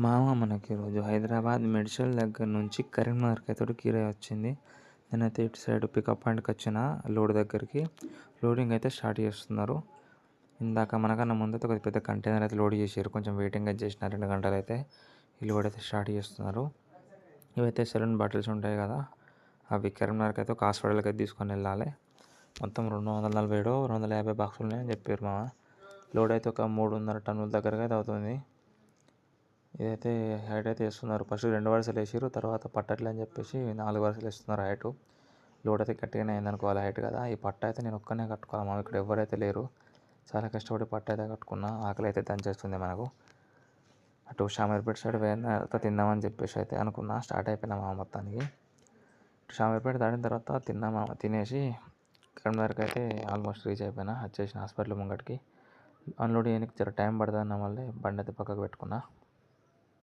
మామ మనకి ఈరోజు హైదరాబాద్ మెడ్చల్ దగ్గర నుంచి కరీంనగర్కి అయితే కిరాయి వచ్చింది. నేనైతే ఇటు సైడ్ పికప్ పాయింట్కి వచ్చిన లోడ్ దగ్గరికి. లోడింగ్ అయితే స్టార్ట్ చేస్తున్నారు. ఇందాక మనకన్నా ముందైతే ఒక పెద్ద కంటైనర్ అయితే లోడ్ చేసారు. కొంచెం వెయిటింగ్ అయితే చేసిన 2 గంటలు అయితే ఈ లోడ్ అయితే స్టార్ట్ చేస్తున్నారు. ఇవైతే సెలూన్ బాటిల్స్ ఉంటాయి కదా, అవి కరీంనగర్కి అయితే ఒక హాస్పిటల్కి అయితే తీసుకొని వెళ్ళాలి. మొత్తం 247 250 బాక్సులు ఉన్నాయని చెప్పారు మామ. లోడ్ అయితే ఒక 3.5 టన్నుల దగ్గరగా అయితే అవుతుంది. ఇదైతే హైట్ అయితే వేస్తున్నారు. ఫస్ట్ 2 వరుసలు వేసారు, తర్వాత పట్టట్లే అని చెప్పేసి 4 వరుసలు వేస్తున్నారు హైటు. లోడ్ అయితే గట్టిగానే అయింది అనుకోవాలి హైట్ కదా. ఈ పట్ట అయితే నేను ఒక్కనే కట్టుకోవాలి మామ, ఇక్కడ ఎవరైతే లేరు. చాలా కష్టపడి పట్ట అయితే కట్టుకున్నా. ఆకలి అయితే దంచేస్తుంది మనకు. అటు షామీర్పేట సైడ్ పోయిన తర్వాత తిందామని చెప్పేసి అయితే అనుకున్నా. స్టార్ట్ అయిపోయినా మామ మొత్తానికి. షామీర్పేట దాటిన తర్వాత తిన్నా మామ. తినేసి కరీంనగర్కి అయితే ఆల్మోస్ట్ రీచ్ అయిపోయినా. వచ్చేసిన హాస్పిటల్ ముంగటికి. అన్లోడ్ చేయడానికి జర టైం పడుతుంది అన్న వల్లే బండి అయితే పక్కకు పెట్టుకున్నా.